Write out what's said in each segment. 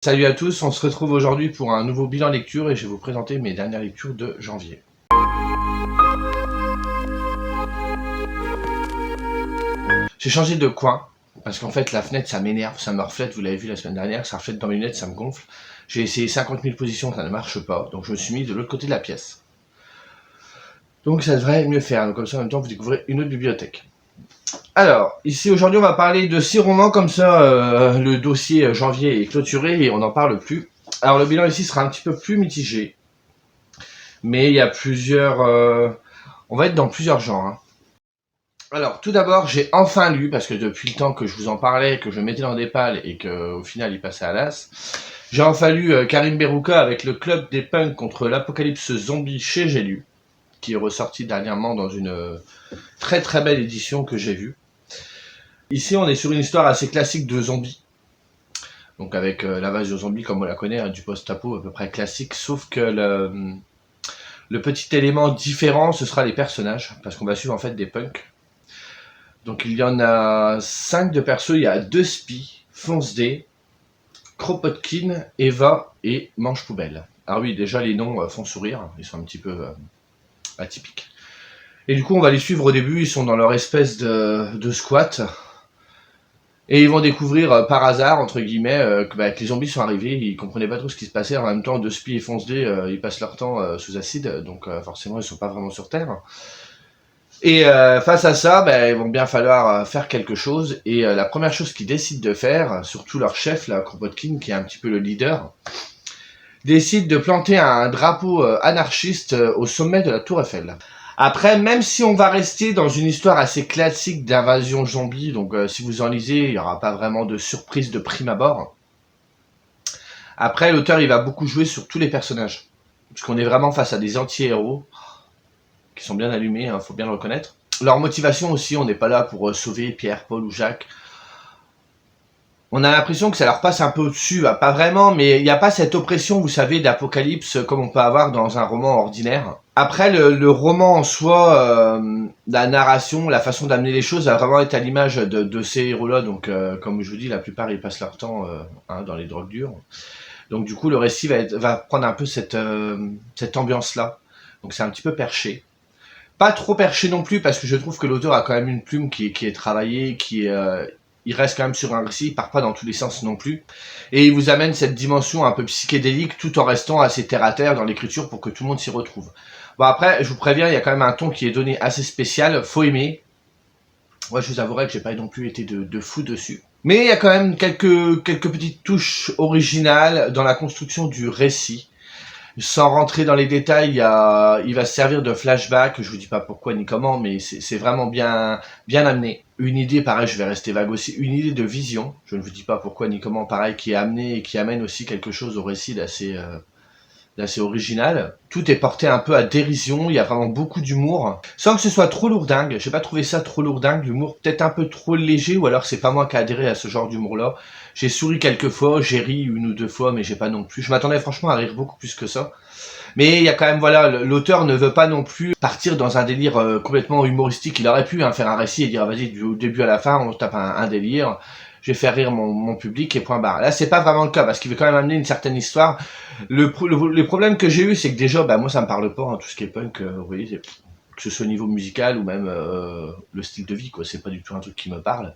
Salut à tous, on se retrouve aujourd'hui pour un nouveau bilan lecture et je vais vous présenter mes dernières lectures de janvier. J'ai changé de coin parce qu'en fait la fenêtre ça m'énerve, ça me reflète, vous l'avez vu la semaine dernière, ça reflète dans mes lunettes, ça me gonfle. J'ai essayé 50 000 positions, ça ne marche pas, donc je me suis mis de l'autre côté de la pièce. Donc ça devrait mieux faire, donc comme ça en même temps vous découvrez une autre bibliothèque. Alors, ici aujourd'hui on va parler de 6 romans, comme ça le dossier janvier est clôturé et on n'en parle plus. Alors le bilan ici sera un petit peu plus mitigé, mais il y a plusieurs... on va être dans plusieurs genres. Hein. Alors tout d'abord j'ai enfin lu, parce que depuis le temps que je vous en parlais, que je mettais dans des pales et qu'au final il passait à l'as, j'ai enfin lu Karim Berouka avec le club des punks contre l'apocalypse zombie chez J'ai lu, qui est ressorti dernièrement dans une très très belle édition que j'ai vue. Ici on est sur une histoire assez classique de zombies, donc avec l'invasion zombie comme on la connaît, hein, du post-apo à peu près classique, sauf que le petit élément différent ce sera les personnages, parce qu'on va suivre en fait des punks. Donc il y en a 5 de persos, il y a 2 spies, Fonce D, Kropotkin, Eva et Manche Poubelle. Alors oui, déjà les noms font sourire, ils sont un petit peu atypiques. Et du coup on va les suivre au début, ils sont dans leur espèce de squat. Et ils vont découvrir par hasard, entre guillemets, que les zombies sont arrivés, ils comprenaient pas trop ce qui se passait. En même temps, 2 spies et Fonce D, ils passent leur temps sous acide, donc forcément ils sont pas vraiment sur Terre. Et face à ça, il vont bien falloir faire quelque chose. Et la première chose qu'ils décident de faire, surtout leur chef, là, Kropotkin, qui est un petit peu le leader, décide de planter un drapeau anarchiste au sommet de la Tour Eiffel. Après, même si on va rester dans une histoire assez classique d'invasion zombie, donc si vous en lisez, il n'y aura pas vraiment de surprise de prime abord. Après, l'auteur, il va beaucoup jouer sur tous les personnages. Parce qu'on est vraiment face à des anti-héros qui sont bien allumés, hein, faut bien le reconnaître. Leur motivation aussi, on n'est pas là pour sauver Pierre, Paul ou Jacques. On a l'impression que ça leur passe un peu au-dessus, pas vraiment, mais il n'y a pas cette oppression, vous savez, d'apocalypse comme on peut avoir dans un roman ordinaire. Après, le roman en soi, la narration, la façon d'amener les choses va vraiment être à l'image de ces héros-là. Donc, comme je vous dis, la plupart, ils passent leur temps dans les drogues dures. Donc, du coup, le récit va prendre un peu cette ambiance-là. Donc, c'est un petit peu perché. Pas trop perché non plus, parce que je trouve que l'auteur a quand même une plume qui est travaillée, il reste quand même sur un récit, il part pas dans tous les sens non plus. Et il vous amène cette dimension un peu psychédélique tout en restant assez terre à terre dans l'écriture pour que tout le monde s'y retrouve. Bon après, je vous préviens, il y a quand même un ton qui est donné assez spécial, faut aimer. Moi je vous avouerai que j'ai pas non plus été de fou dessus. Mais il y a quand même quelques petites touches originales dans la construction du récit. Sans rentrer dans les détails, il va se servir de flashback, je vous dis pas pourquoi ni comment, mais c'est vraiment bien amené. Une idée, pareil, je vais rester vague aussi, une idée de vision, je ne vous dis pas pourquoi ni comment, pareil, qui est amenée et qui amène aussi quelque chose au récit d'assez original. Tout est porté un peu à dérision, il y a vraiment beaucoup d'humour, sans que ce soit trop lourdingue. J'ai pas trouvé ça trop lourdingue, l'humour peut-être un peu trop léger, ou alors c'est pas moi qui ai adhéré à ce genre d'humour-là. J'ai souri quelques fois, j'ai ri 1 ou 2 fois, mais j'ai pas non plus. Je m'attendais franchement à rire beaucoup plus que ça. Mais il y a quand même, voilà, l'auteur ne veut pas non plus partir dans un délire complètement humoristique. Il aurait pu faire un récit et dire, vas-y, du début à la fin, on tape un délire. Je vais faire rire mon public et point barre. Là, c'est pas vraiment le cas, parce qu'il veut quand même amener une certaine histoire. Le problème que j'ai eu, c'est que déjà, moi, ça me parle pas, hein, tout ce qui est punk, vous voyez, que ce soit au niveau musical ou même le style de vie, quoi. C'est pas du tout un truc qui me parle.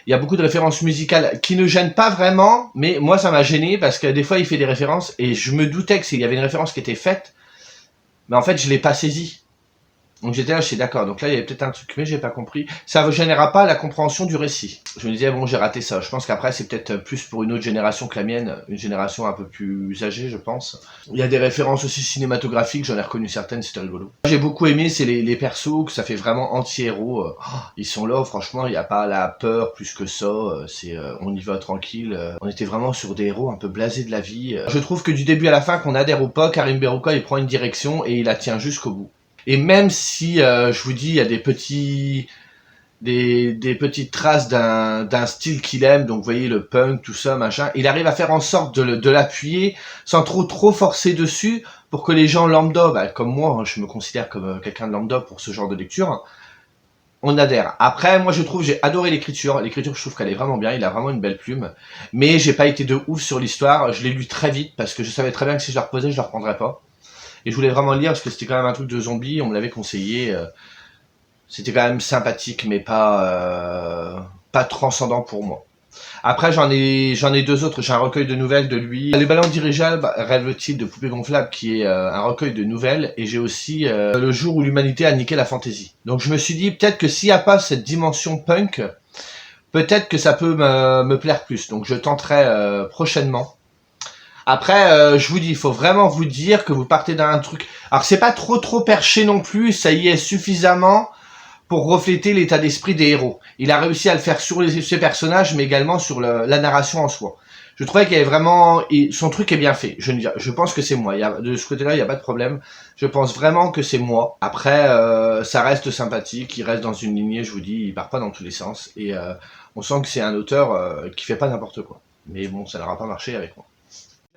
Il y a beaucoup de références musicales qui ne gênent pas vraiment, mais moi ça m'a gêné parce que des fois il fait des références et je me doutais que s'il y avait une référence qui était faite, mais en fait je l'ai pas saisie. Donc j'étais là, je suis d'accord. Donc là il y avait peut-être un truc, mais j'ai pas compris. Ça ne générera pas la compréhension du récit. Je me disais bon, j'ai raté ça. Je pense qu'après c'est peut-être plus pour une autre génération que la mienne, une génération un peu plus âgée, je pense. Il y a des références aussi cinématographiques, j'en ai reconnu certaines, c'était rigolo. J'ai beaucoup aimé, c'est les persos, que ça fait vraiment anti-héros. Ils sont là, franchement, il n'y a pas la peur plus que ça. On y va tranquille. On était vraiment sur des héros un peu blasés de la vie. Je trouve que du début à la fin, qu'on adhère ou pas, Karim Berouka il prend une direction et il la tient jusqu'au bout. Et même si, je vous dis, il y a des petites traces d'un style qu'il aime, donc vous voyez le punk, tout ça, machin, il arrive à faire en sorte de l'appuyer sans trop forcer dessus pour que les gens lambda, comme moi, je me considère comme quelqu'un de lambda pour ce genre de lecture, on adhère. Après, moi je trouve, j'ai adoré l'écriture. L'écriture, je trouve qu'elle est vraiment bien. Il a vraiment une belle plume. Mais j'ai pas été de ouf sur l'histoire. Je l'ai lu très vite parce que je savais très bien que si je la reposais, je la reprendrais pas. Et je voulais vraiment le lire parce que c'était quand même un truc de zombie. On me l'avait conseillé. C'était quand même sympathique, mais pas transcendant pour moi. Après, j'en ai deux autres. J'ai un recueil de nouvelles de lui. Les ballons dirigeables rêve-t-il de poupée gonflable, qui est un recueil de nouvelles. Et j'ai aussi Le jour où l'humanité a niqué la fantaisie. Donc je me suis dit, peut-être que s'il n'y a pas cette dimension punk, peut-être que ça peut me plaire plus. Donc je tenterai prochainement. Après, je vous dis, il faut vraiment vous dire que vous partez d'un truc. Alors c'est pas trop perché non plus, ça y est suffisamment pour refléter l'état d'esprit des héros. Il a réussi à le faire sur ses personnages, mais également sur la narration en soi. Je trouvais qu'il y avait vraiment... Son truc est bien fait. Je pense que c'est moi. De ce côté-là, il n'y a pas de problème. Je pense vraiment que c'est moi. Après, ça reste sympathique. Il reste dans une lignée, je vous dis, il part pas dans tous les sens. Et on sent que c'est un auteur qui fait pas n'importe quoi. Mais bon, ça n'aura pas marché avec moi.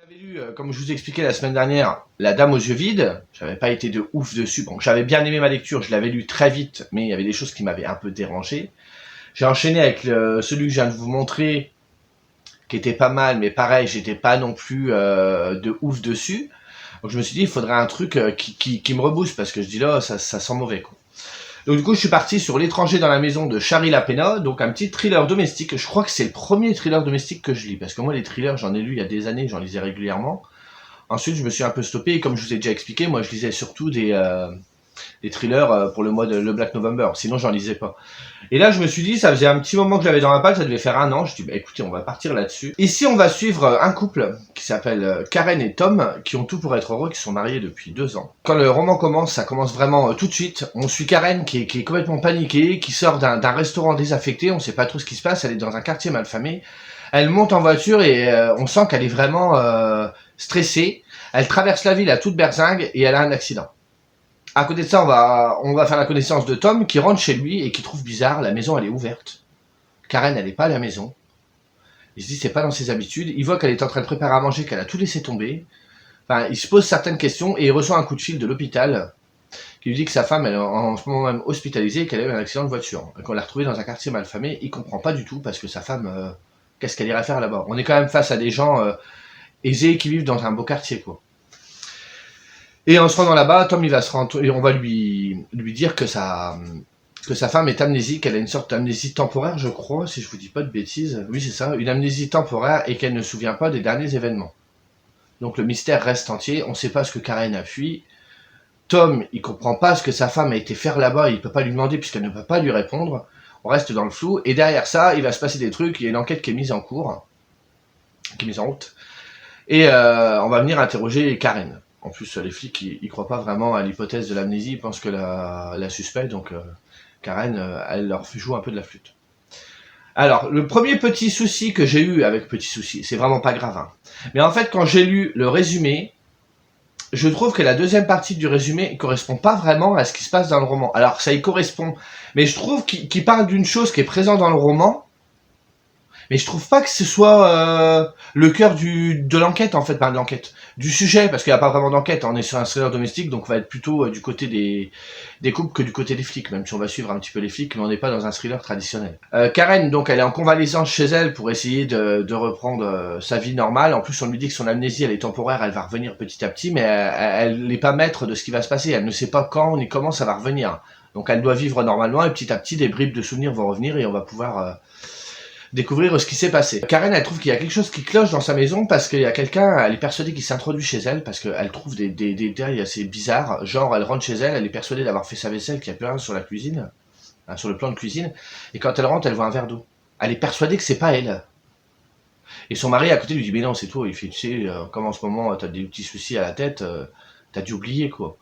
J'avais lu, comme je vous expliquais la semaine dernière, La Dame aux yeux vides. J'avais pas été de ouf dessus. Bon, j'avais bien aimé ma lecture, je l'avais lu très vite, mais il y avait des choses qui m'avaient un peu dérangé. J'ai enchaîné avec celui que je viens de vous montrer, qui était pas mal, mais pareil, j'étais pas non plus de ouf dessus. Donc je me suis dit, il faudrait un truc qui me rebooste, parce que je dis là, ça sent mauvais, quoi. Donc du coup, je suis parti sur L'étranger dans la maison de Shari Lapena, donc un petit thriller domestique. Je crois que c'est le premier thriller domestique que je lis, parce que moi, les thrillers, j'en ai lu il y a des années, j'en lisais régulièrement. Ensuite, je me suis un peu stoppé, et comme je vous ai déjà expliqué, moi, je lisais surtout des thrillers pour le mois de le Black November, sinon j'en lisais pas. Et là, je me suis dit, ça faisait un petit moment que je l'avais dans ma palle, ça devait faire un an. Je dis, bah écoutez, on va partir là-dessus. Ici, on va suivre un couple qui s'appelle Karen et Tom, qui ont tout pour être heureux, qui sont mariés depuis 2 ans. Quand le roman commence, ça commence vraiment tout de suite. On suit Karen qui est complètement paniquée, qui sort d'un restaurant désaffecté, on sait pas trop ce qui se passe, elle est dans un quartier malfamé. Elle monte en voiture et on sent qu'elle est vraiment stressée. Elle traverse la ville à toute berzingue et elle a un accident. À côté de ça, on va faire la connaissance de Tom qui rentre chez lui et qui trouve bizarre, la maison elle est ouverte. Karen elle est pas à la maison. Il se dit c'est pas dans ses habitudes. Il voit qu'elle est en train de préparer à manger, qu'elle a tout laissé tomber. Enfin, il se pose certaines questions et il reçoit un coup de fil de l'hôpital qui lui dit que sa femme elle est en ce moment même hospitalisée et qu'elle a eu un accident de voiture. Et qu'on l'a retrouvée dans un quartier malfamé. Il comprend pas du tout parce que sa femme, qu'est-ce qu'elle irait faire là-bas? On est quand même face à des gens aisés qui vivent dans un beau quartier, quoi. Et en se rendant là-bas, Tom il va se rendre, et on va lui dire que sa femme est amnésique, elle a une sorte d'amnésie temporaire, je crois, si je vous dis pas de bêtises. Oui, c'est ça, une amnésie temporaire et qu'elle ne se souvient pas des derniers événements. Donc le mystère reste entier, on ne sait pas ce que Karen a fui. Tom, il comprend pas ce que sa femme a été faire là-bas, il peut pas lui demander puisqu'elle ne peut pas lui répondre. On reste dans le flou, et derrière ça, il va se passer des trucs, il y a une enquête qui est mise en cours, qui est mise en route, et on va venir interroger Karen. En plus, les flics, ils croient pas vraiment à l'hypothèse de l'amnésie, ils pensent que la suspect, donc Karen, elle leur joue un peu de la flûte. Alors, le premier petit souci que j'ai eu avec petit souci, c'est vraiment pas grave, hein. Mais en fait, quand j'ai lu le résumé, je trouve que la deuxième partie du résumé correspond pas vraiment à ce qui se passe dans le roman. Alors, ça y correspond, mais je trouve qu'il parle d'une chose qui est présente dans le roman, mais je trouve pas que ce soit le cœur de l'enquête, en fait, pas de l'enquête, du sujet, parce qu'il n'y a pas vraiment d'enquête, on est sur un thriller domestique, donc on va être plutôt du côté des couples que du côté des flics, même si on va suivre un petit peu les flics, mais on n'est pas dans un thriller traditionnel. Karen, donc, elle est en convalescence chez elle pour essayer de reprendre sa vie normale. En plus, on lui dit que son amnésie, elle est temporaire, elle va revenir petit à petit, mais elle n'est pas maître de ce qui va se passer, elle ne sait pas quand ni comment ça va revenir. Donc elle doit vivre normalement, et petit à petit, des bribes de souvenirs vont revenir, et on va pouvoir découvrir ce qui s'est passé. Karen, elle trouve qu'il y a quelque chose qui cloche dans sa maison parce qu'il y a quelqu'un, elle est persuadée qu'il s'introduit chez elle parce qu'elle trouve des détails assez bizarres. Genre, elle rentre chez elle, elle est persuadée d'avoir fait sa vaisselle, qu'il n'y a plus rien sur la cuisine, hein, sur le plan de cuisine. Et quand elle rentre, elle voit un verre d'eau. Elle est persuadée que c'est pas elle. Et son mari à côté lui dit mais non, c'est toi. Il fait tu sais, comme en ce moment t'as des petits soucis à la tête, t'as dû oublier quoi.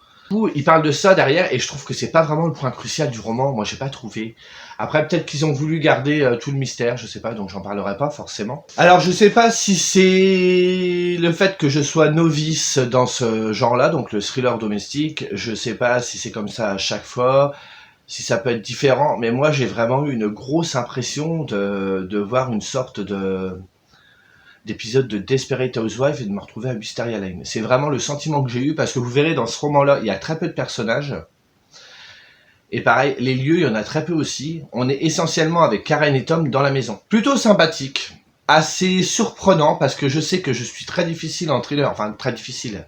Il parle de ça derrière et je trouve que c'est pas vraiment le point crucial du roman. Moi, j'ai pas trouvé. Après, peut-être qu'ils ont voulu garder tout le mystère, je sais pas, donc j'en parlerai pas forcément. Alors, je sais pas si c'est le fait que je sois novice dans ce genre-là, donc le thriller domestique. Je sais pas si c'est comme ça à chaque fois, si ça peut être différent, mais moi, j'ai vraiment eu une grosse impression de voir une sorte d'épisode de Desperate Housewives et de me retrouver à Wisteria Lane. C'est vraiment le sentiment que j'ai eu parce que vous verrez dans ce roman-là, il y a très peu de personnages. Et pareil, les lieux, il y en a très peu aussi. On est essentiellement avec Karen et Tom dans la maison. Plutôt sympathique, assez surprenant parce que je sais que je suis très difficile en thriller, enfin très difficile.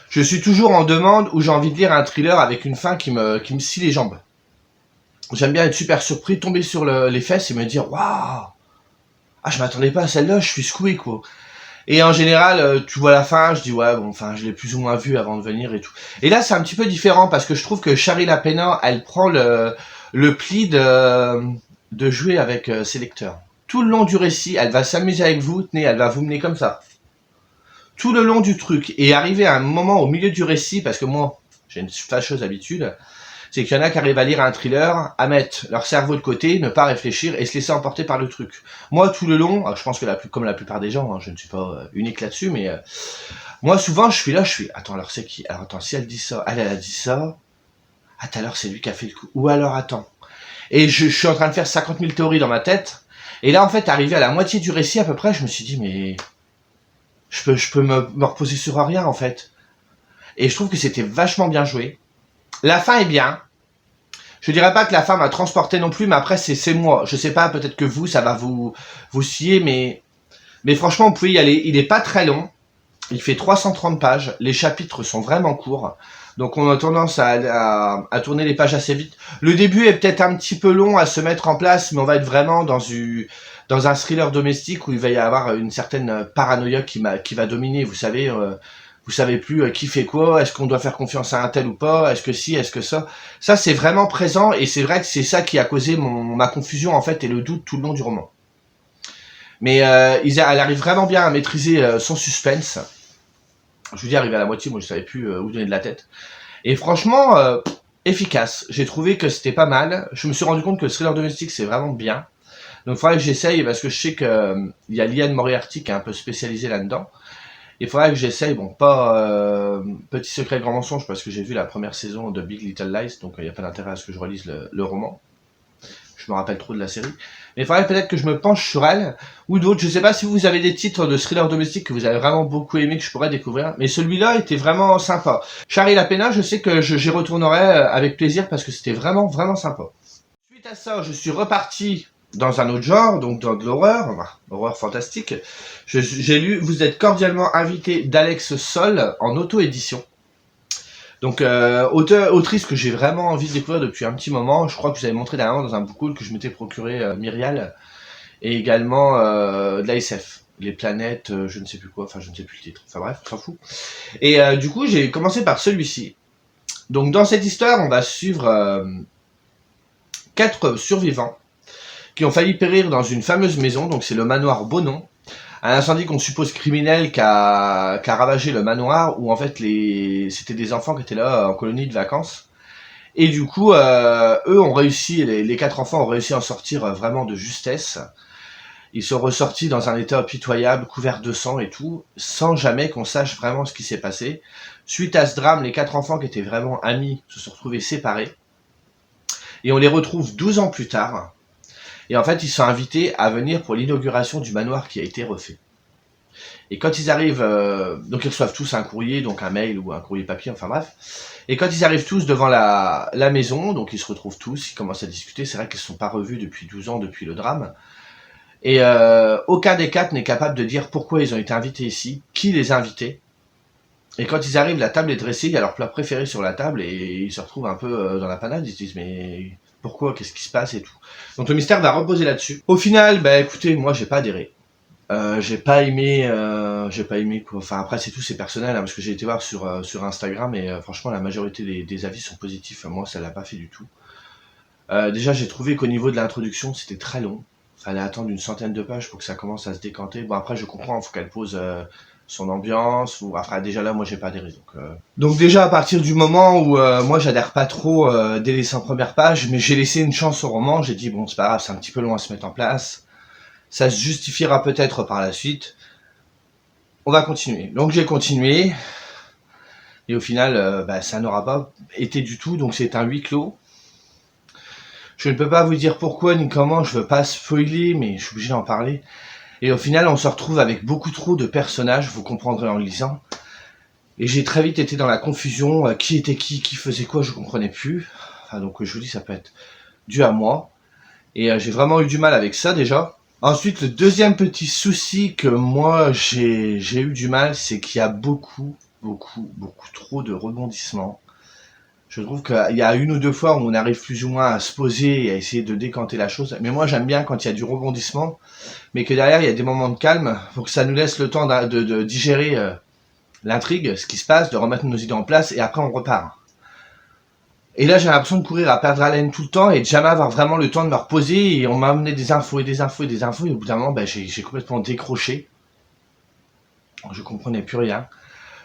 Je suis toujours en demande où j'ai envie de lire un thriller avec une fin qui me scie les jambes. J'aime bien être super surpris, tomber sur les fesses et me dire waouh, ah je m'attendais pas à celle-là, je suis secoué quoi. Et en général, tu vois la fin, je dis ouais bon, enfin je l'ai plus ou moins vu avant de venir et tout. Et là c'est un petit peu différent parce que je trouve que Shari Lapena, elle prend le pli de jouer avec ses lecteurs. Tout le long du récit, elle va s'amuser avec vous, tenez, elle va vous mener comme ça. Tout le long du truc. Et arriver à un moment au milieu du récit, parce que moi, j'ai une fâcheuse habitude, c'est qu'il y en a qui arrivent à lire un thriller, à mettre leur cerveau de côté, ne pas réfléchir et se laisser emporter par le truc. Moi, tout le long, je pense que comme la plupart des gens, hein, je ne suis pas unique là-dessus, mais moi, souvent, je suis là, attends, alors c'est qui? Alors attends, si elle dit ça, elle a dit ça, ah, tout à l'heure, c'est lui qui a fait le coup. Ou alors, attends. Et je suis en train de faire 50 000 théories dans ma tête, et là, en fait, arrivé à la moitié du récit, à peu près, je me suis dit, mais je peux me reposer sur rien, en fait. Et je trouve que c'était vachement bien joué. La fin est bien. Je dirais pas que la fin m'a transporté non plus, mais après c'est moi. Je sais pas, peut-être que vous, ça va vous scier, mais franchement, vous pouvez y aller. Il est pas très long. Il fait 330 pages. Les chapitres sont vraiment courts. Donc on a tendance à tourner les pages assez vite. Le début est peut-être un petit peu long à se mettre en place, mais on va être vraiment dans un thriller domestique où il va y avoir une certaine paranoïa qui va dominer. Vous savez plus qui fait quoi, est-ce qu'on doit faire confiance à un tel ou pas, est-ce que si, est-ce que ça. Ça, c'est vraiment présent et c'est vrai que c'est ça qui a causé ma confusion en fait et le doute tout le long du roman. Mais elle arrive vraiment bien à maîtriser son suspense. Je vous dis, arrivé à la moitié, moi je savais plus où donner de la tête. Et franchement, efficace. J'ai trouvé que c'était pas mal. Je me suis rendu compte que le thriller domestique c'est vraiment bien. Donc il faudrait que j'essaye parce que je sais que il y a Liane Moriarty qui est un peu spécialisée là-dedans. Il faudrait que j'essaye, bon pas Petit secret grand mensonge parce que j'ai vu la première saison de Big Little Lies, donc il n'y a pas d'intérêt à ce que je relise le roman. Je me rappelle trop de la série. Mais il faudrait peut-être que je me penche sur elle, ou d'autres. Je sais pas si vous avez des titres de thriller domestique que vous avez vraiment beaucoup aimé, que je pourrais découvrir. Mais celui-là était vraiment sympa. Shari Lapena, je sais que j'y retournerai avec plaisir parce que c'était vraiment, vraiment sympa. Suite à ça, je suis reparti dans un autre genre, donc dans de l'horreur, horreur fantastique. J'ai lu Vous êtes cordialement invité d'Alex Sol en auto-édition. Donc autrice que j'ai vraiment envie de découvrir depuis un petit moment. Je crois que je vous avais montré dernièrement dans un book haul que je m'étais procuré Myrial et également de la SF. Les planètes, je ne sais plus quoi, enfin je ne sais plus le titre. Enfin bref, on s'en fout. Et du coup j'ai commencé par celui-ci. Donc dans cette histoire on va suivre 4 survivants qui ont failli périr dans une fameuse maison, donc c'est le manoir Bonon, un incendie qu'on suppose criminel qui a ravagé le manoir, où en fait c'était des enfants qui étaient là en colonie de vacances. Et du coup, eux ont réussi, les 4 enfants ont réussi à en sortir vraiment de justesse. Ils sont ressortis dans un état pitoyable, couvert de sang et tout, sans jamais qu'on sache vraiment ce qui s'est passé. Suite à ce drame, les 4 enfants qui étaient vraiment amis se sont retrouvés séparés. Et on les retrouve 12 ans plus tard. Et en fait, ils sont invités à venir pour l'inauguration du manoir qui a été refait. Et quand ils arrivent, donc ils reçoivent tous un courrier, donc un mail ou un courrier papier, enfin bref. Et quand ils arrivent tous devant la maison, donc ils se retrouvent tous, ils commencent à discuter. C'est vrai qu'ils ne se sont pas revus depuis 12 ans, depuis le drame. Et aucun des 4 n'est capable de dire pourquoi ils ont été invités ici, qui les a invités. Et quand ils arrivent, la table est dressée, il y a leur plat préféré sur la table, et ils se retrouvent un peu dans la panade, ils se disent mais pourquoi, qu'est-ce qui se passe et tout. Donc le mystère va reposer là-dessus. Au final, bah écoutez, moi j'ai pas adhéré. J'ai pas aimé quoi. Enfin après c'est tout, c'est personnel hein, parce que j'ai été voir sur Instagram et franchement la majorité des avis sont positifs. Moi ça l'a pas fait du tout. Déjà j'ai trouvé qu'au niveau de l'introduction c'était très long. Fallait attendre une centaine de pages pour que ça commence à se décanter. Bon après je comprends, faut qu'elle pose son ambiance ou après déjà là moi j'ai pas adhéré donc déjà à partir du moment où moi j'adhère pas trop dès les 100 premières pages, mais j'ai laissé une chance au roman. J'ai dit bon c'est pas grave, c'est un petit peu long à se mettre en place, ça se justifiera peut-être par la suite, on va continuer. Donc j'ai continué et au final ça n'aura pas été du tout, donc c'est un huis clos. Je ne peux pas vous dire pourquoi ni comment, je veux pas spoiler mais je suis obligé d'en parler. Et au final, on se retrouve avec beaucoup trop de personnages, vous comprendrez en lisant. Et j'ai très vite été dans la confusion, qui était qui faisait quoi, je comprenais plus. Enfin, donc je vous dis, ça peut être dû à moi. Et j'ai vraiment eu du mal avec ça déjà. Ensuite, le deuxième petit souci que moi j'ai eu du mal, c'est qu'il y a beaucoup trop de rebondissements. Je trouve qu'il y a une ou deux fois où on arrive plus ou moins à se poser et à essayer de décanter la chose. Mais moi j'aime bien quand il y a du rebondissement, mais que derrière il y a des moments de calme pour que ça nous laisse le temps de digérer l'intrigue, ce qui se passe, de remettre nos idées en place et après on repart. Et là, j'ai l'impression de courir à perdre haleine tout le temps et de jamais avoir vraiment le temps de me reposer. Et on m'a amené des infos et des infos et des infos. Et au bout d'un moment, j'ai complètement décroché. Je comprenais plus rien.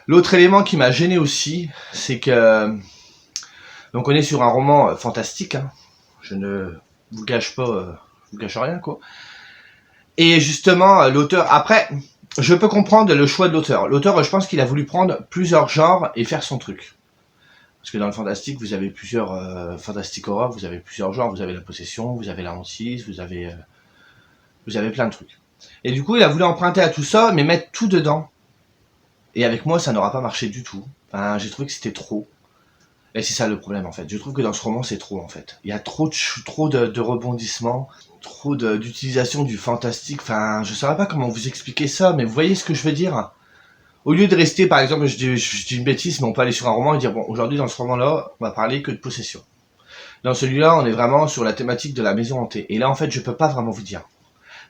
L'autre élément qui m'a gêné aussi, c'est que... Donc on est sur un roman fantastique. Hein. Je ne vous gâche pas, je vous gâche rien, quoi. Et justement, l'auteur... Après, je peux comprendre le choix de l'auteur. L'auteur, je pense qu'il a voulu prendre plusieurs genres et faire son truc. Parce que dans le fantastique, vous avez plusieurs fantastic horror, vous avez plusieurs genres, vous avez la possession, vous avez la hantise, vous avez plein de trucs. Et du coup, il a voulu emprunter à tout ça, mais mettre tout dedans. Et avec moi, ça n'aura pas marché du tout. Enfin, j'ai trouvé que c'était trop. Et c'est ça le problème en fait. Je trouve que dans ce roman, c'est trop en fait. Il y a trop de rebondissements, trop d'utilisation du fantastique. Enfin, je saurais pas comment vous expliquer ça, mais vous voyez ce que je veux dire? Au lieu de rester, par exemple, je dis une bêtise, mais on peut aller sur un roman et dire, bon, aujourd'hui, dans ce roman-là, on va parler que de possession. Dans celui-là, on est vraiment sur la thématique de la maison hantée. Et là, en fait, je peux pas vraiment vous dire.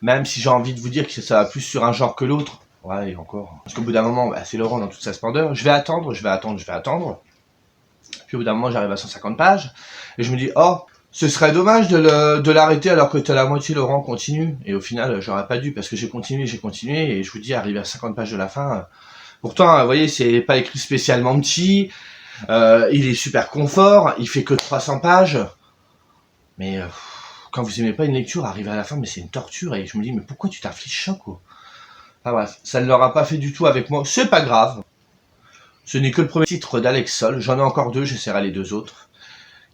Même si j'ai envie de vous dire que ça va plus sur un genre que l'autre. Ouais, et encore. Parce qu'au bout d'un moment, c'est Laurent dans toute sa splendeur. Je vais attendre. Puis au bout d'un moment, j'arrive à 150 pages. Et je me dis, oh, ce serait dommage de l'arrêter alors que t'as la moitié, Laurent, continue. Et au final, j'aurais pas dû parce que j'ai continué. Et je vous dis, arrivé à 50 pages de la fin... Pourtant, vous voyez, c'est pas écrit spécialement petit, il est super confort, il fait que 300 pages. Mais quand vous aimez pas une lecture, arriver à la fin, mais c'est une torture. Et je me dis, mais pourquoi tu t'affliges ça, quoi? Enfin bref, ça ne l'aura pas fait du tout avec moi. C'est pas grave. Ce n'est que le premier titre d'Alex Sol. J'en ai encore deux, j'essaierai les deux autres.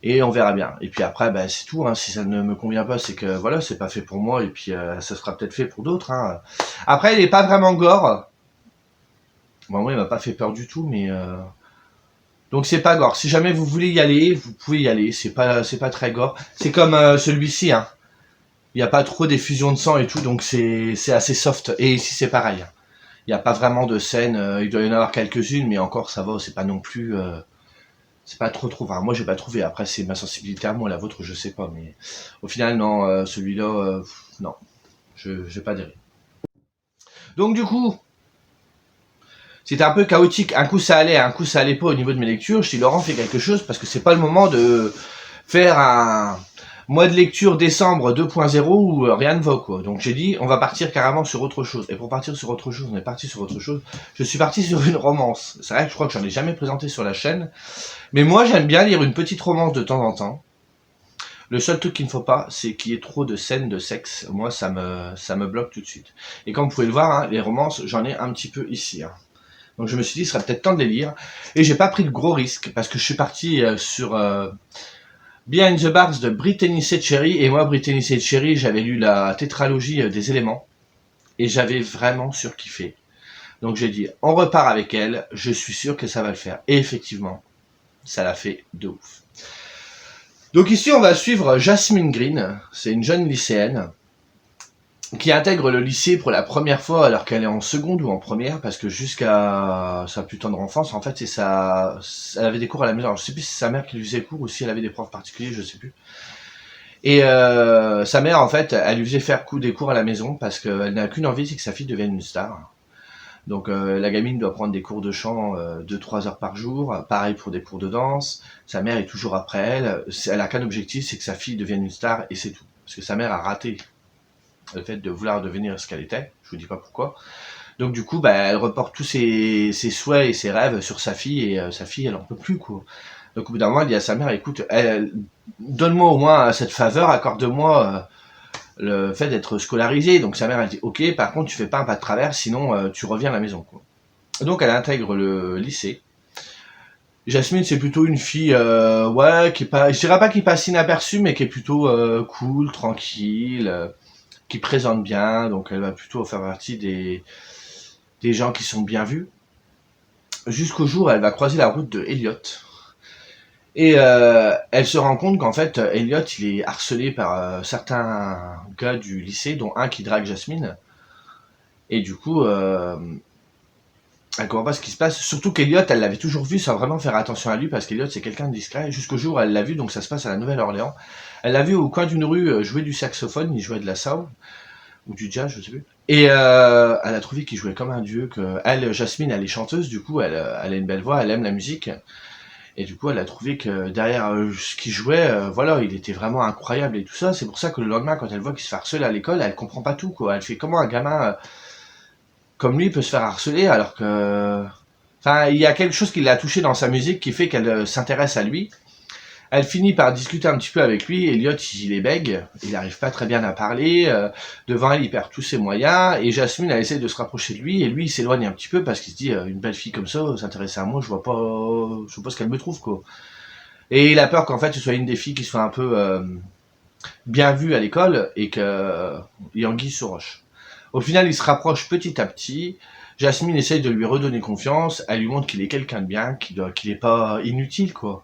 Et on verra bien. Et puis après, c'est tout. Hein. Si ça ne me convient pas, c'est que voilà, c'est pas fait pour moi. Et puis ça sera peut-être fait pour d'autres. Hein. Après, il est pas vraiment gore. Bon, moi, il m'a pas fait peur du tout, mais donc c'est pas gore. Si jamais vous voulez y aller, vous pouvez y aller. C'est pas très gore. C'est comme celui-ci. Hein. Il n'y a pas trop d'effusion de sang et tout, donc c'est assez soft. Et ici, c'est pareil. Il n'y a pas vraiment de scène. Il doit y en avoir quelques-unes, mais encore, ça va. C'est pas non plus. C'est pas trop. Enfin, moi, j'ai pas trouvé. Après, c'est ma sensibilité à moi, la vôtre, je sais pas. Mais au final, non. Celui-là, non. Je vais pas dire. Donc du coup. C'était un peu chaotique, un coup ça allait, un coup ça allait pas au niveau de mes lectures. Je dis Laurent, fais quelque chose parce que c'est pas le moment de faire un mois de lecture décembre 2.0 où rien ne va quoi. Donc j'ai dit on va partir carrément sur autre chose. Et pour partir sur autre chose, on est parti sur autre chose. Je suis parti sur une romance. C'est vrai que je crois que j'en ai jamais présenté sur la chaîne. Mais moi j'aime bien lire une petite romance de temps en temps. Le seul truc qu'il ne faut pas, c'est qu'il y ait trop de scènes de sexe. Moi ça me bloque tout de suite. Et comme vous pouvez le voir, hein, les romances, j'en ai un petit peu ici. Hein. Donc je me suis dit, ce serait peut-être temps de les lire. Et j'ai pas pris de gros risques, parce que je suis parti sur Behind the Bars de Brittany Setcheri. Et moi, Brittany Setcheri, j'avais lu la tétralogie des éléments. Et j'avais vraiment surkiffé. Donc j'ai dit, on repart avec elle, je suis sûr que ça va le faire. Et effectivement, ça l'a fait de ouf. Donc ici, on va suivre Jasmine Green. C'est une jeune lycéenne qui intègre le lycée pour la première fois alors qu'elle est en seconde ou en première, parce que jusqu'à sa plus tendre enfance, en fait, elle avait des cours à la maison. Alors, je sais plus si c'est sa mère qui lui faisait cours ou si elle avait des profs particuliers, je sais plus. Et sa mère, en fait, elle lui faisait faire des cours à la maison parce qu'elle n'a qu'une envie, c'est que sa fille devienne une star. Donc la gamine doit prendre des cours de chant 2-3 heures par jour, pareil pour des cours de danse. Sa mère est toujours après elle. Elle a qu'un objectif, c'est que sa fille devienne une star et c'est tout. Parce que sa mère a raté le fait de vouloir devenir ce qu'elle était, je vous dis pas pourquoi. Donc du coup, elle reporte tous ses souhaits et ses rêves sur sa fille, et sa fille, elle en peut plus, quoi. Donc au bout d'un moment, elle dit à sa mère, écoute, donne-moi au moins cette faveur, accorde-moi le fait d'être scolarisé. Donc sa mère, elle dit, ok, par contre, tu fais pas un pas de travers, sinon tu reviens à la maison, quoi. Donc elle intègre le lycée. Jasmine, c'est plutôt une fille, qui est pas, je dirais pas qui passe inaperçue, mais qui est plutôt cool, tranquille, qui présente bien, donc elle va plutôt faire partie des gens qui sont bien vus. Jusqu'au jour où elle va croiser la route de Elliot. Et elle se rend compte qu'en fait, Elliot, il est harcelé par certains gars du lycée, dont un qui drague Jasmine. Et du coup, elle comprend pas ce qui se passe. Surtout qu'Elliot, elle l'avait toujours vu sans vraiment faire attention à lui, parce qu'Elliot, c'est quelqu'un de discret. Jusqu'au jour où elle l'a vu, donc ça se passe à la Nouvelle-Orléans. Elle l'a vu au coin d'une rue jouer du saxophone, il jouait de la soul, ou du jazz, je sais plus. Et elle a trouvé qu'il jouait comme un dieu, que elle, Jasmine, elle est chanteuse, du coup, elle a une belle voix, elle aime la musique. Et du coup, elle a trouvé que derrière ce qu'il jouait, voilà, il était vraiment incroyable et tout ça. C'est pour ça que le lendemain, quand elle voit qu'il se fait harceler à l'école, elle comprend pas tout, quoi. Elle fait comment un gamin comme lui peut se faire harceler alors que... Enfin, il y a quelque chose qui l'a touché dans sa musique qui fait qu'elle s'intéresse à lui. Elle finit par discuter un petit peu avec lui. Elliot, il est bègue, il n'arrive pas très bien à parler. Devant elle, il perd tous ses moyens. Et Jasmine, elle essaie de se rapprocher de lui. Et lui, il s'éloigne un petit peu parce qu'il se dit, une belle fille comme ça, s'intéresser à moi, je vois pas ce qu'elle me trouve, quoi. Et il a peur qu'en fait, ce soit une des filles qui soit un peu bien vue à l'école et que il anguille sous roche. Au final, il se rapproche petit à petit. Jasmine essaye de lui redonner confiance. Elle lui montre qu'il est quelqu'un de bien, qu'il est pas inutile, quoi.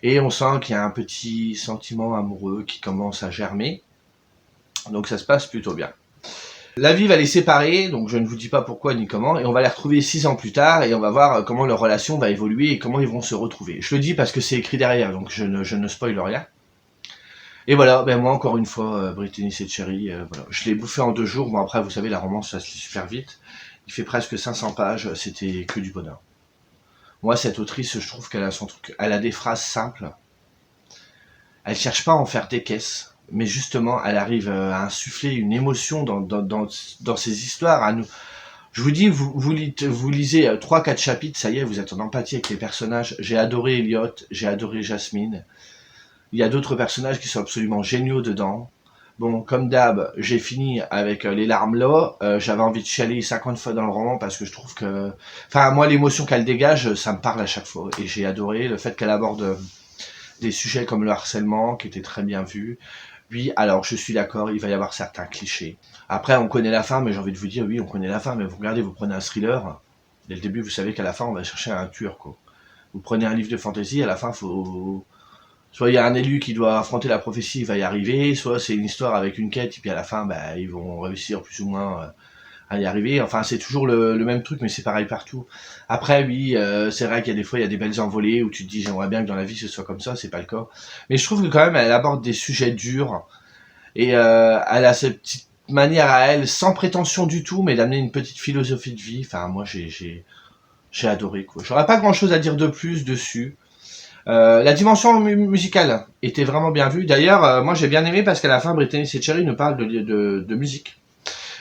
Et on sent qu'il y a un petit sentiment amoureux qui commence à germer. Donc ça se passe plutôt bien. La vie va les séparer, donc je ne vous dis pas pourquoi ni comment, et on va les retrouver 6 ans plus tard, et on va voir comment leur relation va évoluer et comment ils vont se retrouver. Je le dis parce que c'est écrit derrière, donc je ne spoil rien. Et voilà, ben moi encore une fois, Brittany Cherry, voilà. Je l'ai bouffé en 2 jours, bon après vous savez la romance ça se lit super vite. Il fait presque 500 pages, c'était que du bonheur. Moi cette autrice, je trouve qu'elle a son truc, elle a des phrases simples, elle cherche pas à en faire des caisses, mais justement elle arrive à insuffler une émotion dans ses histoires, à nous... Je vous dis, vous lisez 3-4 chapitres, ça y est, vous êtes en empathie avec les personnages. J'ai adoré Elliot, j'ai adoré Jasmine. Il y a d'autres personnages qui sont absolument géniaux dedans. Bon, comme d'hab, j'ai fini avec les larmes là. J'avais envie de chialer 50 fois dans le roman parce que je trouve que... Enfin, moi, l'émotion qu'elle dégage, ça me parle à chaque fois. Et j'ai adoré le fait qu'elle aborde des sujets comme le harcèlement, qui était très bien vu. Oui, alors je suis d'accord, il va y avoir certains clichés. Après, on connaît la fin, mais j'ai envie de vous dire, oui, on connaît la fin, mais vous regardez, vous prenez un thriller, dès le début, vous savez qu'à la fin, on va chercher un tueur, quoi. Vous prenez un livre de fantasy, à la fin, faut... Soit il y a un élu qui doit affronter la prophétie, il va y arriver, soit c'est une histoire avec une quête, et puis à la fin, bah, ils vont réussir plus ou moins à y arriver. Enfin, c'est toujours le même truc, mais c'est pareil partout. Après, oui, c'est vrai qu'il y a des fois, il y a des belles envolées où tu te dis, j'aimerais bien que dans la vie, ce soit comme ça, c'est pas le cas. Mais je trouve que quand même, elle aborde des sujets durs, et elle a cette petite manière à elle, sans prétention du tout, mais d'amener une petite philosophie de vie. Enfin, moi, j'ai adoré, quoi. J'aurais pas grand chose à dire de plus dessus. La dimension musicale était vraiment bien vue. D'ailleurs, moi j'ai bien aimé parce qu'à la fin, Brittany Cherry nous parle de musique.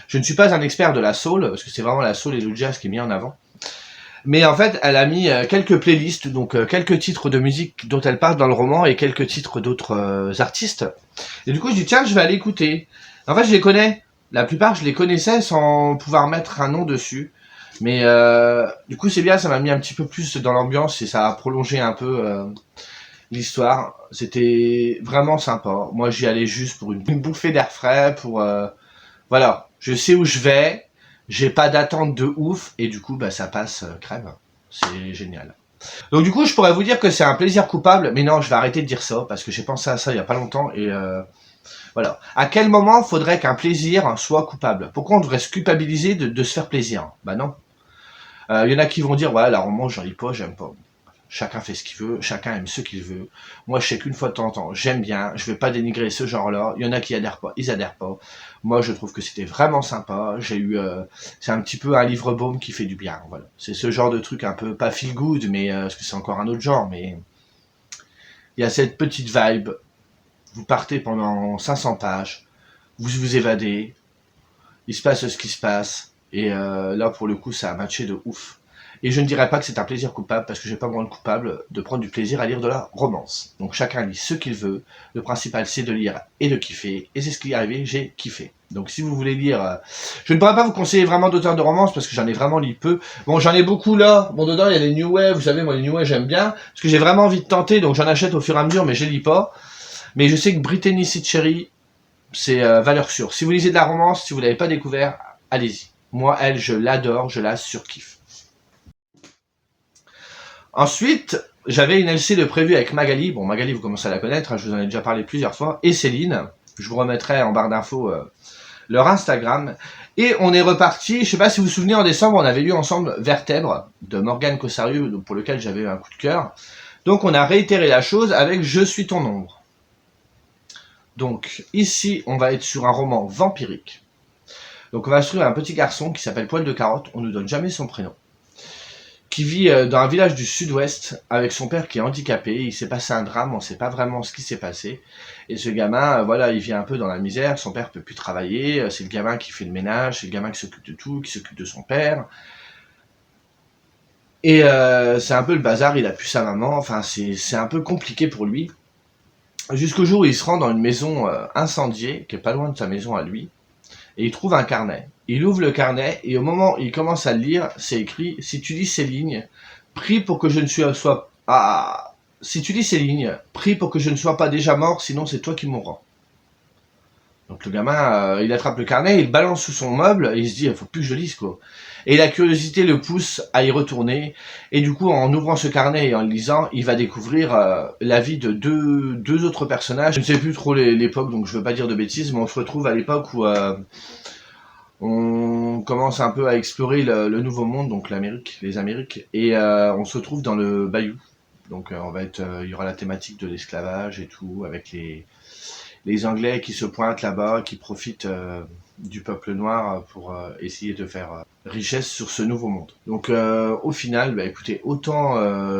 Je ne suis pas un expert de la soul, parce que c'est vraiment la soul et le jazz qui est mis en avant. Mais en fait, elle a mis quelques playlists, donc quelques titres de musique dont elle parle dans le roman et quelques titres d'autres artistes. Et du coup, je dis tiens, je vais aller écouter. En fait, je les connais. La plupart, je les connaissais sans pouvoir mettre un nom dessus. Mais du coup, c'est bien, ça m'a mis un petit peu plus dans l'ambiance et ça a prolongé un peu l'histoire. C'était vraiment sympa. Moi, j'y allais juste pour une bouffée d'air frais, pour voilà, je sais où je vais, j'ai pas d'attente de ouf et du coup, bah ça passe crème. C'est génial. Donc du coup, je pourrais vous dire que c'est un plaisir coupable, mais non, je vais arrêter de dire ça parce que j'ai pensé à ça il y a pas longtemps et voilà. À quel moment faudrait qu'un plaisir soit coupable? Pourquoi on devrait se culpabiliser de se faire plaisir? Bah non. Il y en a qui vont dire, ouais, la romance, j'en lis pas, j'aime pas. Chacun fait ce qu'il veut, chacun aime ce qu'il veut. Moi, je sais qu'une fois de temps en temps, j'aime bien, je vais pas dénigrer ce genre-là. Il y en a qui adhèrent pas, ils adhèrent pas. Moi, je trouve que c'était vraiment sympa. J'ai eu, c'est un petit peu un livre baume qui fait du bien. Voilà, c'est ce genre de truc un peu pas feel good, mais parce que c'est encore un autre genre. Mais il y a cette petite vibe. Vous partez pendant 500 pages, vous vous évadez, il se passe ce qui se passe, et là pour le coup ça a matché de ouf. Et je ne dirais pas que c'est un plaisir coupable, parce que j'ai pas me rendre coupable de prendre du plaisir à lire de la romance. Donc chacun lit ce qu'il veut, le principal c'est de lire et de kiffer, et c'est ce qui est arrivé, j'ai kiffé. Donc si vous voulez lire, je ne pourrais pas vous conseiller vraiment d'auteurs de romance, parce que j'en ai vraiment lu peu. Bon, j'en ai beaucoup là, bon dedans il y a les New Wave, vous savez moi les New Wave j'aime bien, parce que j'ai vraiment envie de tenter, donc j'en achète au fur et à mesure, mais je les lis pas. Mais je sais que Brittany Cherry, c'est valeur sûre. Si vous lisez de la romance, si vous l'avez pas découvert, allez-y. Moi, elle, je l'adore, je la surkiffe. Ensuite, J'avais une LC de prévu avec Magali. Bon, Magali, vous commencez à la connaître, hein, je vous en ai déjà parlé plusieurs fois. Et Céline, je vous remettrai en barre d'infos leur Instagram. Et on est reparti, je sais pas si vous vous souvenez, en décembre, on avait lu ensemble Vertèbre de Morgane Cossarieu, pour lequel j'avais eu un coup de cœur. Donc on a réitéré la chose avec Je suis ton ombre. Donc ici, on va être sur un roman vampirique. Donc on va suivre un petit garçon qui s'appelle Poil de Carotte, on ne nous donne jamais son prénom, qui vit dans un village du sud-ouest avec son père qui est handicapé. Il s'est passé un drame, on ne sait pas vraiment ce qui s'est passé. Et ce gamin, voilà, il vit un peu dans la misère, son père peut plus travailler, c'est le gamin qui fait le ménage, c'est le gamin qui s'occupe de tout, qui s'occupe de son père. Et c'est un peu le bazar, il a plus sa maman, enfin c'est un peu compliqué pour lui. Jusqu'au jour où il se rend dans une maison incendiée, qui est pas loin de sa maison à lui, et il trouve un carnet. Il ouvre le carnet, et au moment où il commence à le lire, c'est écrit « Si tu lis ces lignes, prie pour que je ne sois... Ah, si tu lis ces lignes, prie pour que je ne sois pas déjà mort, sinon c'est toi qui mourras. » Donc le gamin, il attrape le carnet, il le balance sous son meuble, et il se dit « Il faut plus que je le lise, quoi. » Et la curiosité le pousse à y retourner, et du coup, en ouvrant ce carnet et en le lisant, il va découvrir la vie de deux autres personnages. Je ne sais plus trop l'époque, donc je ne veux pas dire de bêtises, mais on se retrouve à l'époque où on commence un peu à explorer le nouveau monde, donc l'Amérique, les Amériques, et on se retrouve dans le bayou. Donc on va être, il y aura la thématique de l'esclavage et tout, avec les Anglais qui se pointent là-bas, qui profitent du peuple noir pour essayer de faire richesse sur ce nouveau monde. Donc au final, bah, écoutez, autant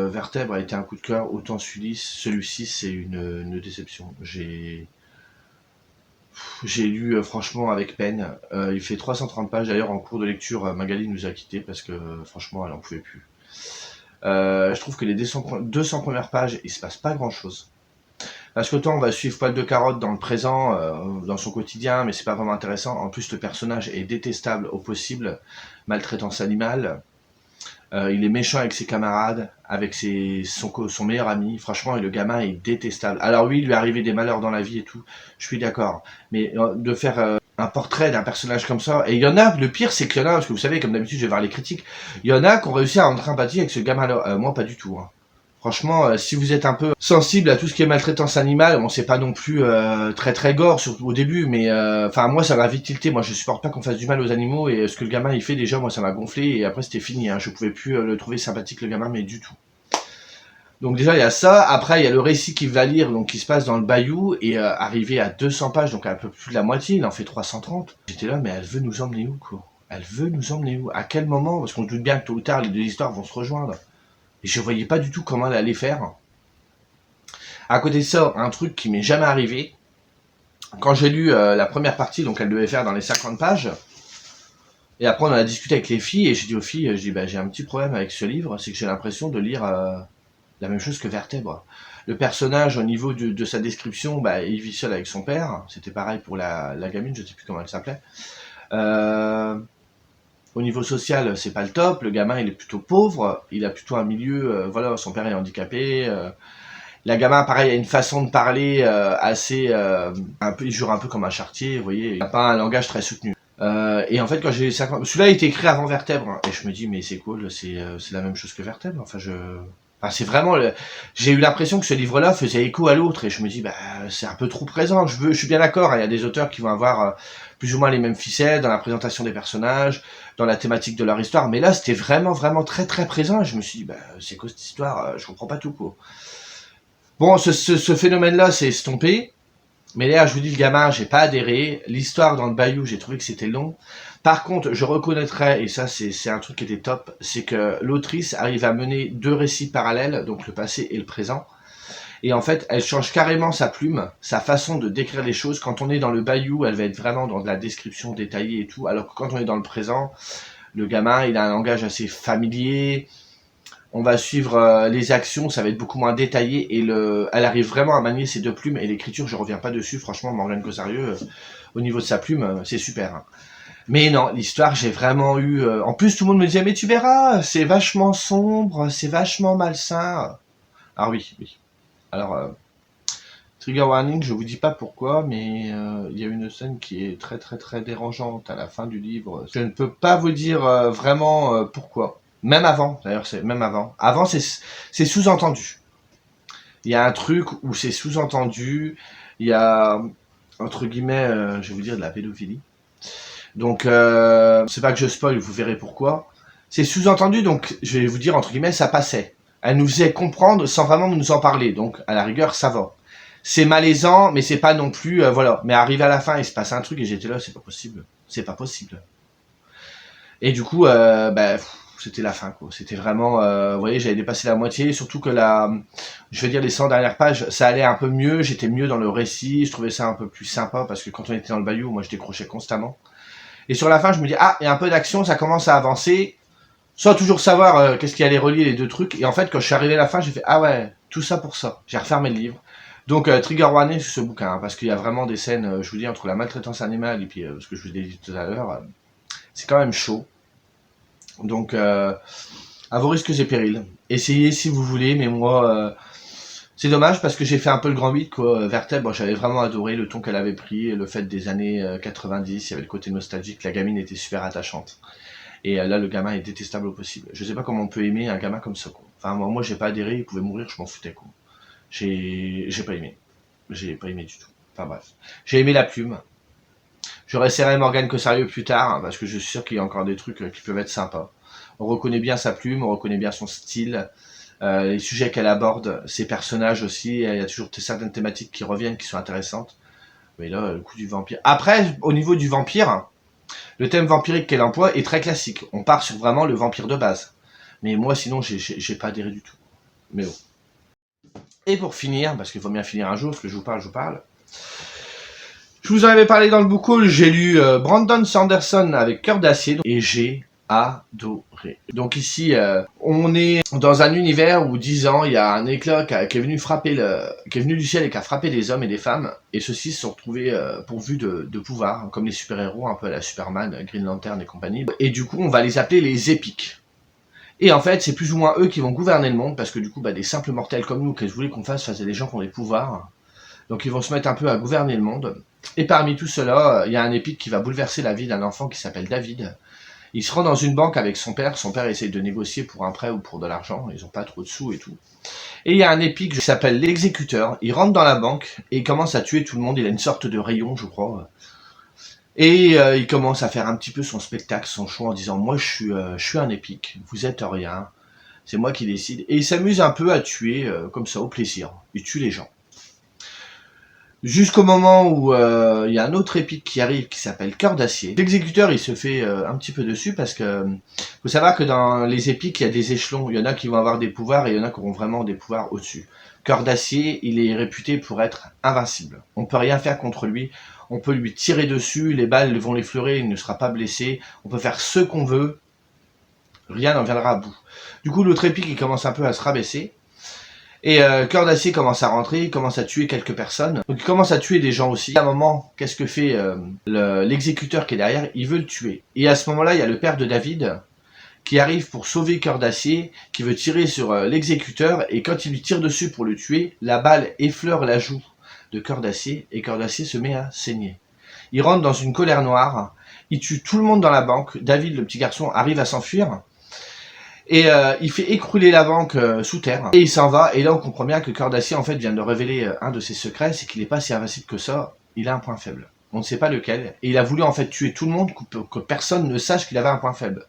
Vertèbre a été un coup de cœur, autant celui-ci c'est une déception. J'ai lu franchement avec peine. Il fait 330 pages d'ailleurs en cours de lecture. Magali nous a quittés parce que franchement elle en pouvait plus. Je trouve que les 200 premières pages, il se passe pas grand chose. Parce qu'autant on va suivre Poil de Carotte dans le présent, dans son quotidien, mais c'est pas vraiment intéressant. En plus le personnage est détestable au possible, maltraitance animale. Il est méchant avec ses camarades, avec son meilleur ami. Franchement, et le gamin est détestable. Alors oui, il lui est arrivé des malheurs dans la vie et tout, je suis d'accord. Mais de faire un portrait d'un personnage comme ça, et il y en a, le pire c'est qu'il y en a, parce que vous savez, comme d'habitude je vais voir les critiques, il y en a qui ont réussi à entrer en empathie avec ce gamin-là. Moi pas du tout. Hein. Franchement, si vous êtes un peu sensible à tout ce qui est maltraitance animale, bon c'est pas non plus très très gore surtout au début, mais enfin moi ça m'a vite tilté. Moi je supporte pas qu'on fasse du mal aux animaux, et ce que le gamin il fait déjà, moi ça m'a gonflé, et après c'était fini. Hein. Je pouvais plus le trouver sympathique le gamin, mais du tout. Donc déjà il y a ça. Après il y a le récit qu'il va lire, donc qui se passe dans le bayou, et arrivé à 200 pages, donc un peu plus de la moitié, il en fait 330. J'étais là, mais elle veut nous emmener où quoi? Elle veut nous emmener où? À quel moment? Parce qu'on se doute bien que tôt ou tard les deux histoires vont se rejoindre. Et je voyais pas du tout comment elle allait faire. À côté de ça, un truc qui m'est jamais arrivé, quand j'ai lu la première partie, donc elle devait faire dans les 50 pages, et après on en a discuté avec les filles, et j'ai dit aux filles, j'ai un petit problème avec ce livre, c'est que j'ai l'impression de lire la même chose que Vertèbre. Le personnage, au niveau de sa description, bah, il vit seul avec son père, c'était pareil pour la gamine, je sais plus comment elle s'appelait. Au niveau social, c'est pas le top. Le gamin, il est plutôt pauvre. Il a plutôt un milieu, voilà, son père est handicapé. La gamin, pareil, a une façon de parler assez, il jure un peu comme un charretier, vous voyez. Il n'a pas un langage très soutenu. Et en fait, quand j'ai 50, celui-là a été écrit avant Vertèbre, hein, et je me dis, mais c'est cool, c'est la même chose que Vertèbre. Enfin, c'est vraiment, j'ai eu l'impression que ce livre-là faisait écho à l'autre, et je me dis, bah, c'est un peu trop présent. Je suis bien d'accord. Il y a des auteurs qui vont avoir plus ou moins les mêmes ficelles dans la présentation des personnages, dans la thématique de leur histoire, mais là, c'était vraiment, vraiment très, très présent. Et je me suis dit, bah, c'est quoi cette histoire? Je comprends pas tout, quoi. Bon, ce phénomène-là s'est estompé. Mais là, je vous dis, le gamin, j'ai pas adhéré. L'histoire dans le bayou, j'ai trouvé que c'était long. Par contre, je reconnaîtrais, et ça c'est un truc qui était top, c'est que l'autrice arrive à mener deux récits parallèles, donc le passé et le présent. Et en fait, elle change carrément sa plume, sa façon de décrire les choses. Quand on est dans le bayou, elle va être vraiment dans de la description détaillée et tout, alors que quand on est dans le présent, le gamin, il a un langage assez familier. On va suivre les actions, ça va être beaucoup moins détaillé, et elle arrive vraiment à manier ses deux plumes, et l'écriture, je reviens pas dessus, franchement, Morgane Cossarieu, au niveau de sa plume, c'est super. Hein. Mais non, l'histoire, j'ai vraiment eu... En plus, tout le monde me disait, mais tu verras, c'est vachement sombre, c'est vachement malsain. Ah oui, oui. Alors, trigger warning, je vous dis pas pourquoi, mais il y a une scène qui est très très très dérangeante à la fin du livre. Je ne peux pas vous dire vraiment pourquoi. Même avant, d'ailleurs, c'est même avant. Avant, c'est sous-entendu. Il y a un truc où c'est sous-entendu, il y a, entre guillemets, je vais vous dire, de la pédophilie. Donc, c'est pas que je spoil, vous verrez pourquoi. C'est sous-entendu, donc je vais vous dire, entre guillemets, ça passait. Elle nous faisait comprendre sans vraiment nous en parler, donc à la rigueur, ça va. C'est malaisant, mais c'est pas non plus, voilà. Mais arrivé à la fin, il se passe un truc et j'étais là, c'est pas possible. C'est pas possible. Et du coup, c'était la fin, quoi. C'était vraiment, vous voyez, j'avais dépassé la moitié, surtout que je veux dire, les 100 dernières pages, ça allait un peu mieux, j'étais mieux dans le récit, je trouvais ça un peu plus sympa, parce que quand on était dans le bayou, moi je décrochais constamment. Et sur la fin, je me dis, ah, il y a un peu d'action, ça commence à avancer, sans toujours savoir qu'est-ce qui allait relier les deux trucs. Et en fait, quand je suis arrivé à la fin, j'ai fait, ah ouais, tout ça pour ça. J'ai refermé le livre. Donc, trigger warning sur ce bouquin, hein, parce qu'il y a vraiment des scènes, je vous dis, entre la maltraitance animale et puis ce que je vous ai dit tout à l'heure, c'est quand même chaud. Donc, à vos risques et périls. Essayez si vous voulez, mais moi, c'est dommage parce que j'ai fait un peu le grand 8, quoi. Vertèbre, bon, j'avais vraiment adoré le ton qu'elle avait pris, le fait des années 90, il y avait le côté nostalgique, la gamine était super attachante. Et là, le gamin est détestable au possible. Je sais pas comment on peut aimer un gamin comme ça, quoi. Enfin, moi j'ai pas adhéré, il pouvait mourir, je m'en foutais, quoi. J'ai pas aimé. J'ai pas aimé du tout. Enfin bref. J'ai aimé la plume. J'aurais serré Morgane Cossarieux plus tard, hein, parce que je suis sûr qu'il y a encore des trucs qui peuvent être sympas. On reconnaît bien sa plume, on reconnaît bien son style, les sujets qu'elle aborde, ses personnages aussi, il y a toujours certaines thématiques qui reviennent, qui sont intéressantes. Mais là, le coup du vampire. Après, au niveau du vampire, le thème vampirique qu'elle emploie est très classique. On part sur vraiment le vampire de base. Mais moi, sinon, j'ai pas adhéré du tout. Mais bon. Et pour finir, parce qu'il faut bien finir un jour, parce que je vous parle. Je vous en avais parlé dans le book haul, j'ai lu Brandon Sanderson avec Cœur d'acier, et j'ai adoré. Donc ici, on est dans un univers où 10 ans, il y a un éclat qui est venu qui est venu du ciel et qui a frappé des hommes et des femmes, et ceux-ci se sont retrouvés pourvus de pouvoir, comme les super-héros, un peu à la Superman, Green Lantern et compagnie. Et du coup, on va les appeler les épiques. Et en fait, c'est plus ou moins eux qui vont gouverner le monde, parce que du coup, des simples mortels comme nous, qu'est-ce que je voulais qu'on fasse face à des gens qui ont des pouvoirs. Donc ils vont se mettre un peu à gouverner le monde. Et parmi tout cela, il y a un épique qui va bouleverser la vie d'un enfant qui s'appelle David. Il se rend dans une banque avec son père essaye de négocier pour un prêt ou pour de l'argent, ils ont pas trop de sous et tout. Et il y a un épique qui s'appelle l'exécuteur, il rentre dans la banque et il commence à tuer tout le monde, il a une sorte de rayon je crois. Et il commence à faire un petit peu son spectacle, son show en disant moi je suis un épique, vous êtes rien, c'est moi qui décide. Et il s'amuse un peu à tuer comme ça au plaisir, il tue les gens. Jusqu'au moment où il y a un autre épique qui arrive qui s'appelle Cœur d'acier. L'exécuteur il se fait un petit peu dessus parce que faut savoir que dans les épiques il y a des échelons. Il y en a qui vont avoir des pouvoirs et il y en a qui auront vraiment des pouvoirs au-dessus. Cœur d'acier il est réputé pour être invincible. On peut rien faire contre lui. On peut lui tirer dessus, les balles vont l'effleurer, il ne sera pas blessé. On peut faire ce qu'on veut, rien n'en viendra à bout. Du coup l'autre épique il commence un peu à se rabaisser. Et Cœur d'acier commence à rentrer, il commence à tuer quelques personnes. Donc il commence à tuer des gens aussi. À un moment, qu'est-ce que fait l'exécuteur qui est derrière? Il veut le tuer. Et à ce moment-là, il y a le père de David qui arrive pour sauver Cœur d'acier, qui veut tirer sur l'exécuteur. Et quand il lui tire dessus pour le tuer, la balle effleure la joue de Cœur d'acier et Cœur d'acier se met à saigner. Il rentre dans une colère noire, il tue tout le monde dans la banque. David, le petit garçon, arrive à s'enfuir. Et il fait écrouler la banque sous terre. Et il s'en va. Et là, on comprend bien que Cœur d'acier, en fait, vient de révéler un de ses secrets. C'est qu'il n'est pas si invincible que ça. Il a un point faible. On ne sait pas lequel. Et il a voulu, en fait, tuer tout le monde pour que personne ne sache qu'il avait un point faible.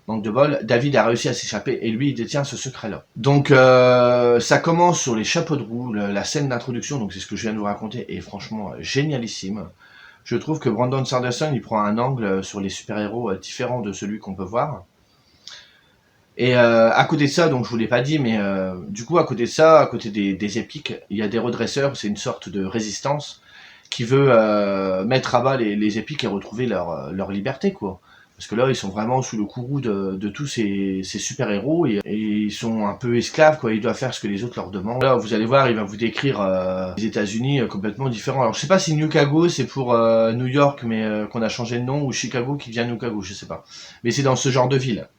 Manque de bol, David a réussi à s'échapper. Et lui, il détient ce secret-là. Donc, ça commence sur les chapeaux de roue. La scène d'introduction, donc c'est ce que je viens de vous raconter, est franchement génialissime. Je trouve que Brandon Sanderson, il prend un angle sur les super-héros différent de celui qu'on peut voir. Et à côté de ça, donc je vous l'ai pas dit, mais du coup à côté de ça, à côté des épiques, il y a des redresseurs, c'est une sorte de résistance qui veut mettre à bas les épiques et retrouver leur liberté, quoi. Parce que là, ils sont vraiment sous le courroux de tous ces super-héros et ils sont un peu esclaves, quoi. Ils doivent faire ce que les autres leur demandent. Là, vous allez voir, il va vous décrire les États-Unis complètement différents. Alors, je sais pas si Chicago c'est pour New York, mais qu'on a changé de nom, ou Chicago qui vient de Chicago, je sais pas. Mais c'est dans ce genre de ville.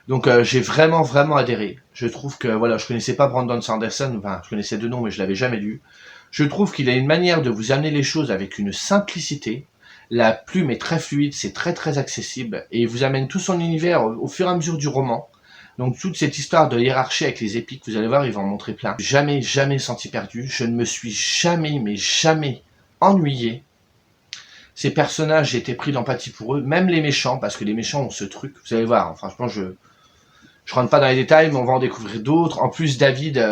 Donc j'ai vraiment adhéré. Je trouve que voilà, je connaissais pas Brandon Sanderson, enfin je connaissais deux noms mais je l'avais jamais lu. Je trouve qu'il a une manière de vous amener les choses avec une simplicité La plume est très fluide, c'est très très accessible, et il vous amène tout son univers au fur et à mesure du roman. Donc toute cette histoire de hiérarchie avec les épiques, vous allez voir, il va en montrer plein. Jamais, jamais senti perdu. Je ne me suis jamais, mais jamais ennuyé. Ces personnages, j'ai été pris d'empathie pour eux, même les méchants, parce que les méchants ont ce truc. Vous allez voir, franchement, je rentre pas dans les détails, mais on va en découvrir d'autres. En plus, David,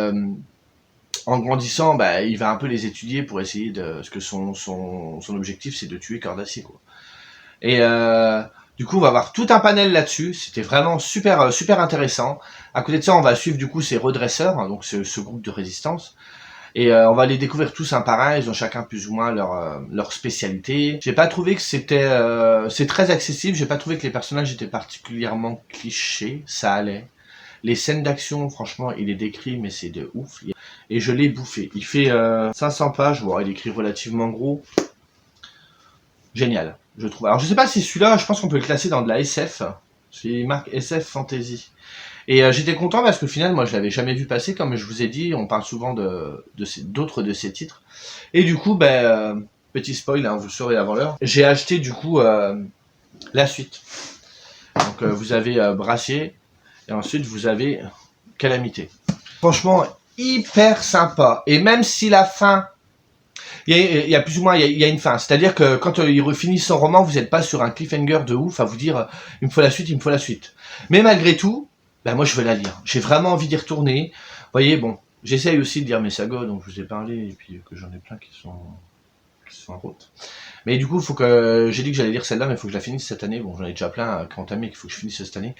en grandissant, bah, il va un peu les étudier pour essayer de... Parce que son objectif, c'est de tuer Cœur d'Acier, quoi. Et du coup, on va avoir tout un panel là-dessus. C'était vraiment super, super intéressant. À côté de ça, on va suivre du coup ces redresseurs, hein, donc ce groupe de résistance. Et on va les découvrir tous un par un. Ils ont chacun plus ou moins leur spécialité. J'ai pas trouvé que c'était... c'est très accessible. J'ai pas trouvé que les personnages étaient particulièrement clichés. Ça allait. Les scènes d'action, franchement, il est décrit, mais c'est de ouf. Et je l'ai bouffé. Il fait 500 pages. Bon, il écrit relativement gros. Génial, je trouve. Alors je sais pas si celui-là, je pense qu'on peut le classer dans de la SF. C'est marque SF Fantasy. Et j'étais content parce que au final, moi je l'avais jamais vu passer, comme je vous ai dit, on parle souvent d'autres de ces titres. Et du coup, petit spoil, hein, vous le saurez avant l'heure, j'ai acheté du coup la suite. Donc vous avez Brassier, et ensuite vous avez Calamité. Franchement, hyper sympa. Et même si la fin... Il y a plus ou moins, il y a une fin. C'est-à-dire que quand il finit son roman, vous n'êtes pas sur un cliffhanger de ouf à vous dire il me faut la suite, il me faut la suite. Mais malgré tout, moi je veux la lire. J'ai vraiment envie d'y retourner. Vous voyez, bon, j'essaye aussi de lire mes sagas, donc je vous ai parlé, et puis que j'en ai plein qui sont en route. Mais du coup, faut que j'ai dit que j'allais lire celle-là, mais il faut que je la finisse cette année. Bon, j'en ai déjà plein qui ont entamé, qu'il faut que je finisse cette année.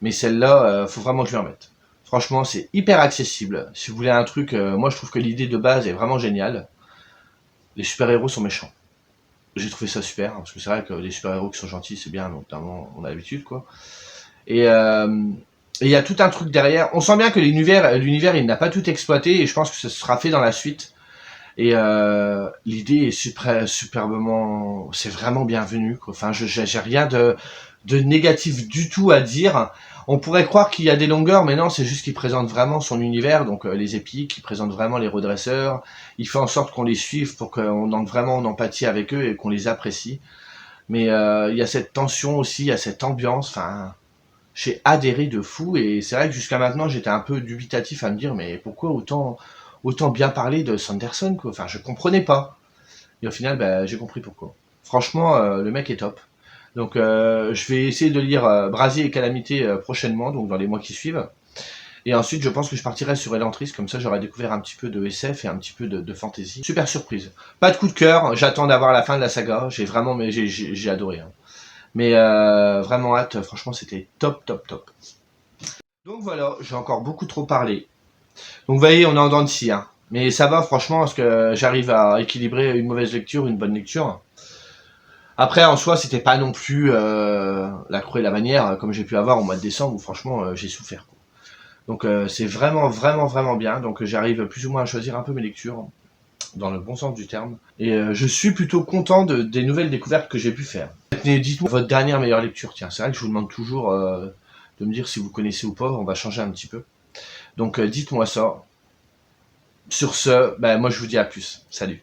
Mais celle-là, faut vraiment que je lui en mette. Franchement, c'est hyper accessible. Si vous voulez un truc, moi je trouve que l'idée de base est vraiment géniale. Les super-héros sont méchants. J'ai trouvé ça super, parce que c'est vrai que les super-héros qui sont gentils, c'est bien, notamment on a l'habitude, quoi. Et il y a tout un truc derrière. On sent bien que l'univers, il n'a pas tout exploité, et je pense que ce sera fait dans la suite. Et l'idée est superbement... C'est vraiment bienvenu, quoi. Enfin, j'ai rien de négatif du tout à dire. On pourrait croire qu'il y a des longueurs, mais non, c'est juste qu'il présente vraiment son univers, donc les épiques, il présente vraiment les redresseurs, il fait en sorte qu'on les suive pour qu'on entre vraiment en empathie avec eux et qu'on les apprécie. Mais il y a cette tension aussi, il y a cette ambiance, enfin, j'ai adhéré de fou, et c'est vrai que jusqu'à maintenant, j'étais un peu dubitatif à me dire, mais pourquoi autant bien parler de Sanderson, quoi. Enfin, je comprenais pas. Et au final, j'ai compris pourquoi. Franchement, le mec est top. Donc je vais essayer de lire Brazier et Calamité prochainement, donc dans les mois qui suivent. Et ensuite, je pense que je partirai sur Elantris, comme ça j'aurai découvert un petit peu de SF et un petit peu de fantasy. Super surprise. Pas de coup de cœur, j'attends d'avoir la fin de la saga, j'ai adoré. Hein. Mais vraiment hâte, franchement c'était top, top, top. Donc voilà, j'ai encore beaucoup trop parlé. Donc vous voyez, on est en dents de scie, hein. Mais ça va franchement, parce que j'arrive à équilibrer une mauvaise lecture, une bonne lecture. Après, en soi, c'était pas non plus la croix et la manière, comme j'ai pu avoir au mois de décembre, où franchement, j'ai souffert. Quoi. Donc c'est vraiment, vraiment, vraiment bien. Donc j'arrive plus ou moins à choisir un peu mes lectures, dans le bon sens du terme. Et je suis plutôt content des nouvelles découvertes que j'ai pu faire. Dites-moi votre dernière meilleure lecture. Tiens, c'est vrai que je vous demande toujours de me dire si vous connaissez ou pas, on va changer un petit peu. Donc dites-moi ça. Sur ce, moi je vous dis à plus. Salut.